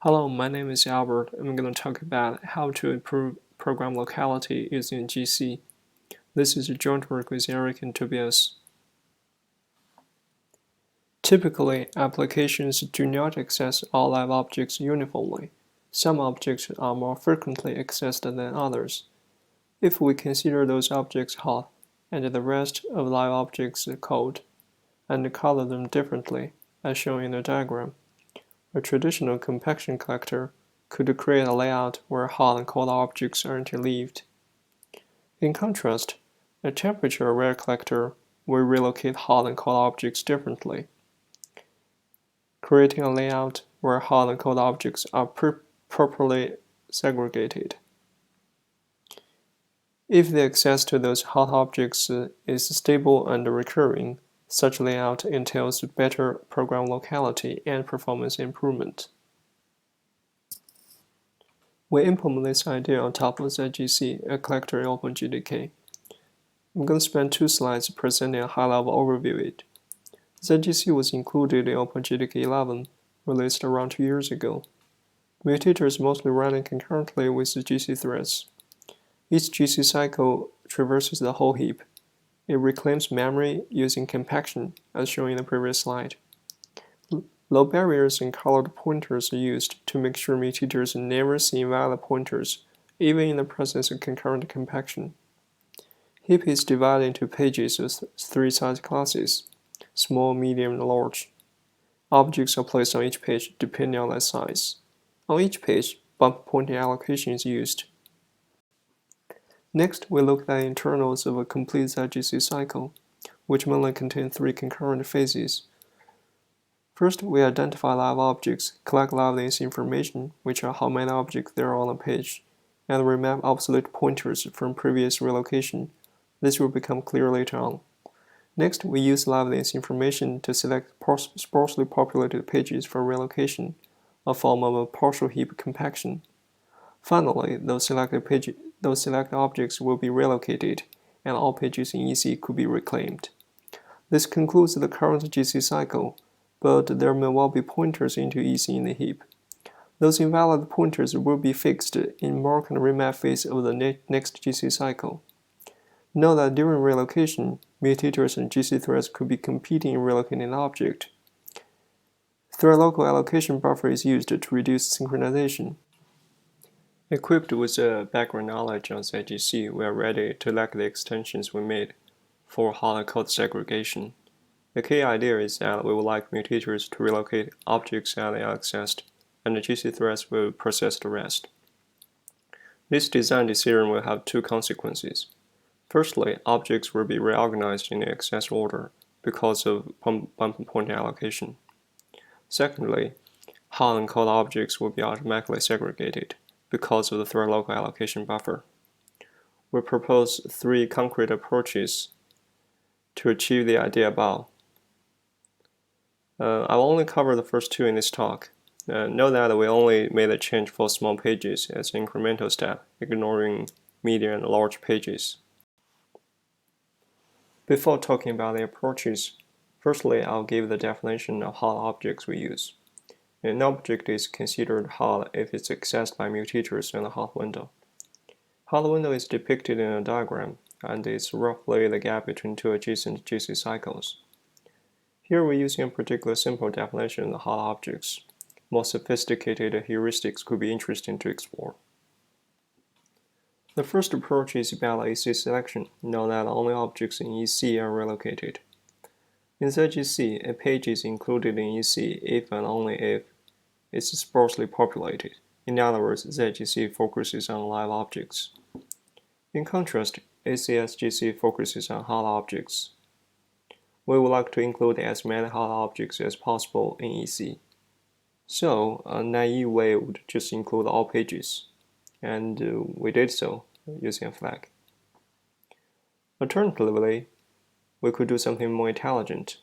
Hello, my name is Albert. I'm going to talk about how to improve program locality using GC. This is a joint work with Eric and Tobias. Typically, applications do not access all live objects uniformly. Some objects are more frequently accessed than others. If we consider those objects hot and the rest of live objects cold, and color them differently, as shown in the diagram, a traditional compaction collector could create a layout where hot and cold objects are interleaved. In contrast, a temperature-aware collector will relocate hot and cold objects differently, creating a layout where hot and cold objects are properly segregated. If the access to those hot objects is stable and recurring, such layout entails better program locality and performance improvement. We implement this idea on top of ZGC, a collector in OpenJDK. I'm going to spend 2 slides presenting a high-level overview of it. ZGC was included in OpenJDK 11, released around 2 years ago. Mutators mostly running concurrently with the GC threads. Each GC cycle traverses the whole heap. It reclaims memory using compaction, as shown in the previous slide. Low barriers and colored pointers are used to make sure mutators never see invalid pointers, even in the presence of concurrent compaction. Heap is divided into pages with 3 size classes: small, medium, and large. Objects are placed on each page depending on their size. On each page, bump pointing allocation is used. Next, we look at the internals of a complete ZGC cycle, which mainly contain 3 concurrent phases. First, we identify live objects, collect liveness information, which are how many objects there are on a page, and remap obsolete pointers from previous relocation. This will become clear later on. Next, we use liveness information to select sparsely populated pages for relocation, a form of a partial heap compaction. Finally, those select objects will be relocated, and all pages in EC could be reclaimed. This concludes the current GC cycle, but there may well be pointers into EC in the heap. Those invalid pointers will be fixed in mark and remap phase of the next GC cycle. Note that during relocation, mutators and GC threads could be competing in relocating an object. Thread local allocation buffer is used to reduce synchronization. Equipped with background knowledge on ZGC, we are ready to look at the extensions we made for hot and cold segregation. The key idea is that we would like mutators to relocate objects that they are accessed, and the GC threads will process the rest. This design decision will have 2 consequences. Firstly, objects will be reorganized in the access order because of bump pointing allocation. Secondly, hot and cold objects will be automatically segregated because of the thread local allocation buffer. We propose 3 concrete approaches to achieve the idea above. I'll only cover the first 2 in this talk. Note that we only made a change for small pages as an incremental step, ignoring medium and large pages. Before talking about the approaches, firstly I'll give the definition of hot objects we use. An object is considered hot if it's accessed by mutators in the hot window. Hot window is depicted in a diagram, and is roughly the gap between 2 adjacent GC cycles. Here we're using a particular simple definition of the hot objects. More sophisticated heuristics could be interesting to explore. The first approach is about EC selection. Note that only objects in EC are relocated. In ZGC, a page is included in EC if and only if it's sparsely populated. In other words, ZGC focuses on live objects. In contrast, HCSGC focuses on hot objects. We would like to include as many hot objects as possible in EC. So, a naive way would just include all pages, and we did so using a flag. Alternatively, we could do something more intelligent.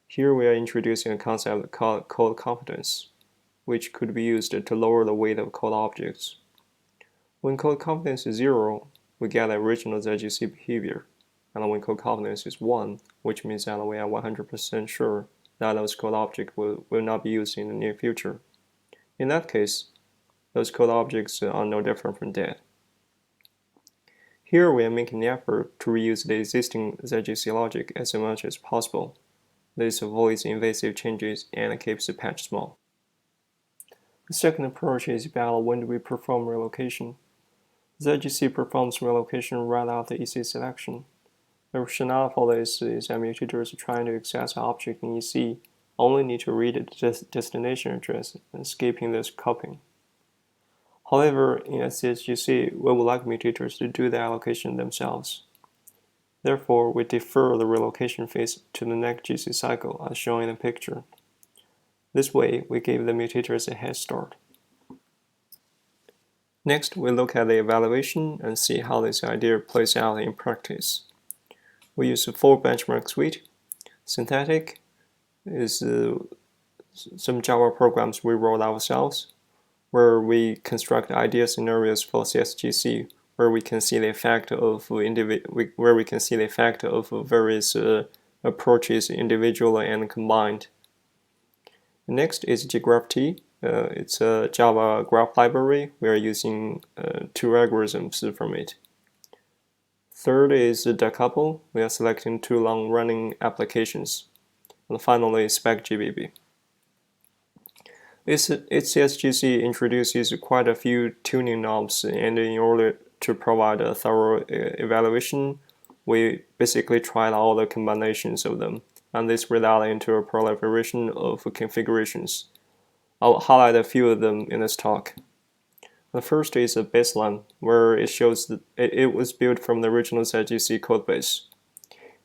Here we are introducing a concept called code confidence, which could be used to lower the weight of code objects. When code confidence is 0, we get the original ZGC behavior, and when code confidence is 1, which means that we are 100% sure that those code objects will not be used in the near future, In that case, those code objects are no different from dead. Here we are making an effort to reuse the existing ZGC logic as much as possible. This avoids invasive changes and keeps the patch small. The second approach is about when do we perform relocation. ZGC performs relocation right after EC selection. The rationale for this is that mutators trying to access an object in EC only need to read the destination address and skipping this copying. However, in HCSGC, we would like mutators to do the allocation themselves. Therefore, we defer the relocation phase to the next GC cycle as shown in the picture. This way, we give the mutators a head start. Next, we look at the evaluation and see how this idea plays out in practice. We use a 4 benchmark suite. Synthetic is some Java programs we wrote ourselves, where we construct ideal scenarios for CSGC, where we can see the effect of various approaches individually and combined. Next is ggraph-T. It's a Java graph library. We are using 2 algorithms from it. Third is DaCapo. We are selecting 2 long-running applications. And finally, SpecGBB. HCSGC introduces quite a few tuning knobs, and in order to provide a thorough evaluation, we basically tried all the combinations of them, and this resulted into a proliferation of configurations. I'll highlight a few of them in this talk. The first is a baseline, where it shows that it was built from the original ZGC codebase,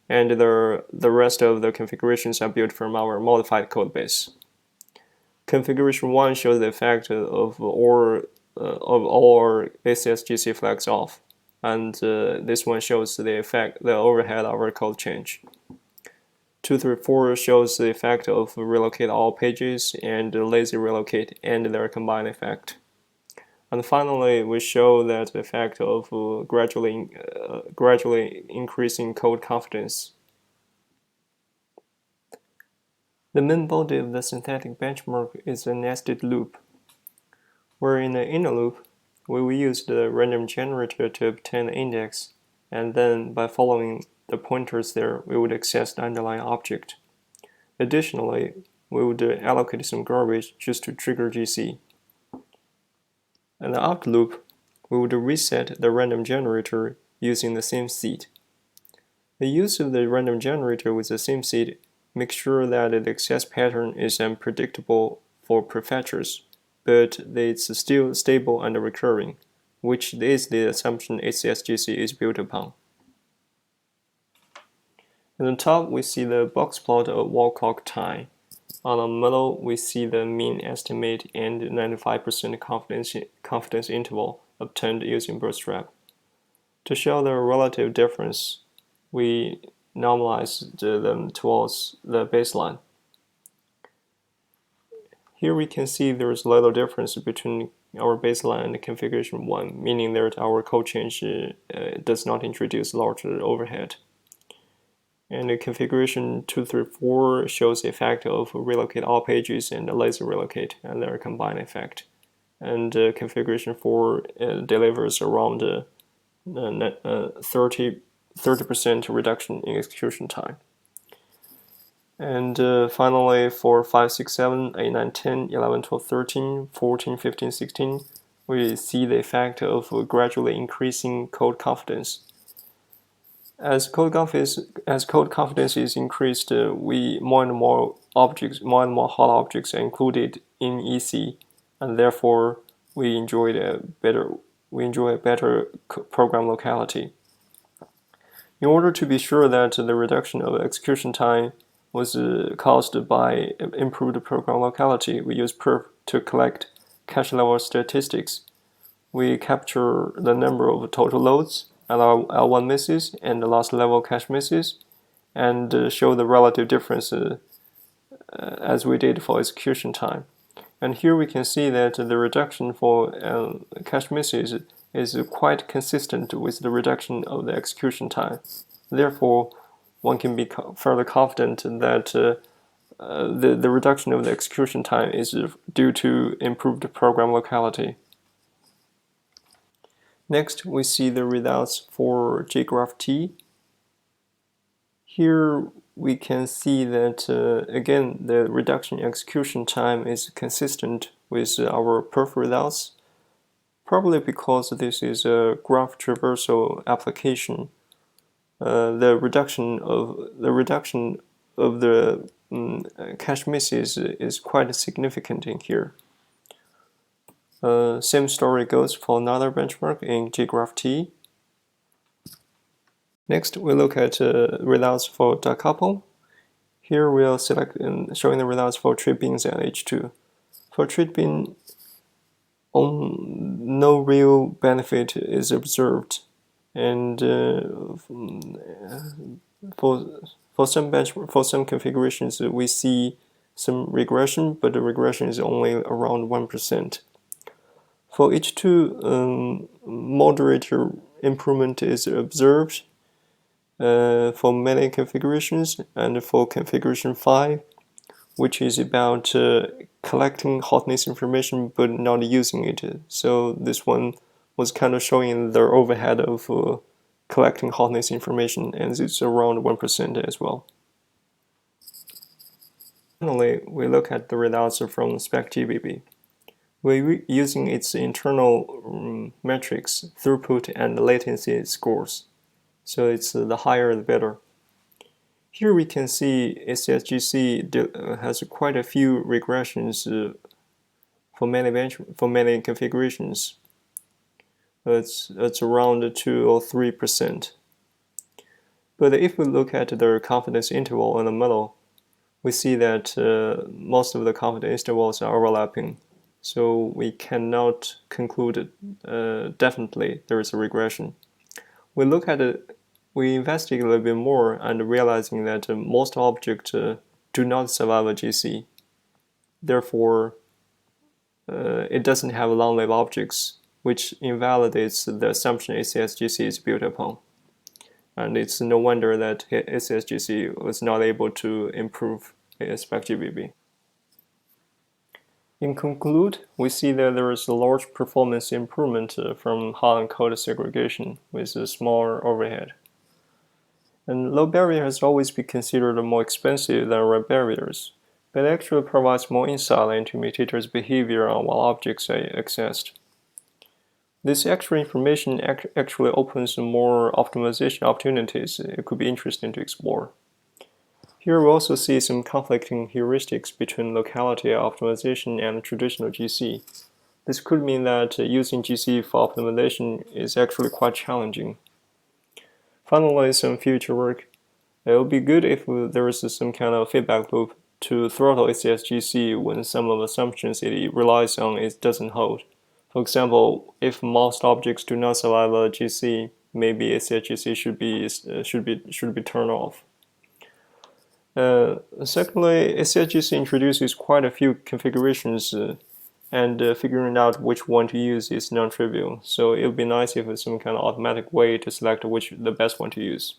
and the rest of the configurations are built from our modified codebase. Configuration 1 shows the effect of all HCSGC flags off, and this one shows the overhead of our code change. 2, 3, 4 shows the effect of relocate all pages and lazy relocate and their combined effect. And finally, we show that the effect of gradually increasing code confidence. The main body of the synthetic benchmark is a nested loop, where in the inner loop, we will use the random generator to obtain the index, and then by following the pointers there, we would access the underlying object. Additionally, we would allocate some garbage just to trigger GC. In the out loop, we would reset the random generator using the same seed. The use of the random generator with the same seed makes sure that the access pattern is unpredictable for prefetchers, but it's still stable and recurring, which is the assumption HCSGC is built upon. In the top, we see the box plot of Walcock time. On the middle, we see the mean estimate and 95% confidence interval obtained using Bootstrap. To show the relative difference, we normalize them towards the baseline. Here we can see there is little difference between our baseline and configuration 1, meaning that our code change does not introduce larger overhead. And the configuration 2, 3, 4 shows the effect of relocate all pages and lazy relocate and their combined effect. And configuration 4 delivers around 30% reduction in execution time. And finally, for 5, 6, 7, 8, 9, 10, 11, 12, 13, 14, 15, 16, we see the effect of gradually increasing code confidence. As code confidence is increased, more and more hot objects are included in EC, and therefore we enjoy a better program locality. In order to be sure that the reduction of execution time was caused by improved program locality, we use perf to collect cache level statistics. We capture the number of total loads, L1 misses, and the last level cache misses, and show the relative difference as we did for execution time. And here we can see that the reduction for cache misses is quite consistent with the reduction of the execution time. Therefore, one can be fairly confident that the reduction of the execution time is due to improved program locality. Next, we see the results for JGraphT. Here we can see that again the reduction in execution time is consistent with our perf results, probably because this is a graph traversal application. The reduction of the cache misses is quite significant in here. Same story goes for another benchmark in JGraphT. Next, we look at results for DaCapo. Here we are showing the results for tradebeans and H2. For tradebean, no real benefit is observed, and for some configurations we see some regression, but the regression is only around 1%. For H2, moderate improvement is observed for many configurations, and for configuration 5, which is about collecting hotness information but not using it. So this one was kind of showing the overhead of collecting hotness information, and it's around 1% as well. Finally, we look at the results from SpecGBB. We're using its internal metrics, throughput and latency scores. So it's the higher the better. Here we can see HCSGC has quite a few regressions for many configurations. It's around 2 or 3%. But if we look at the confidence interval in the middle, we see that most of the confidence intervals are overlapping. So we cannot conclude definitely there is a regression. We look at it, we investigate a little bit more and realizing that most objects do not survive a GC. Therefore, it doesn't have long-lived objects, which invalidates the assumption HCSGC is built upon. And it's no wonder that HCSGC was not able to improve SpecGBB. In conclude, we see that there is a large performance improvement from hot and cold segregation with a smaller overhead. And low barrier has always been considered more expensive than red barriers, but actually provides more insight into imitators' behavior while objects are accessed. This extra information actually opens more optimization opportunities it could be interesting to explore. Here we also see some conflicting heuristics between locality optimization and traditional GC. This could mean that using GC for optimization is actually quite challenging. Finally, some future work. It would be good if there is some kind of feedback loop to throttle HCSGC when some of the assumptions it relies on doesn't hold. For example, if most objects do not survive a GC, maybe HCSGC should be turned off. Secondly, HCSGC introduces quite a few configurations, and figuring out which one to use is non-trivial. So it would be nice if there's some kind of automatic way to select the best one to use.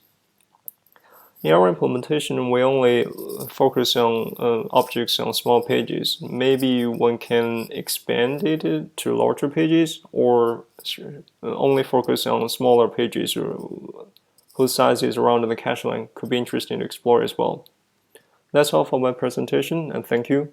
In our implementation, we only focus on objects on small pages. Maybe one can expand it to larger pages, or only focus on smaller pages whose size is around the cache line. Could be interesting to explore as well. That's all for my presentation, and thank you.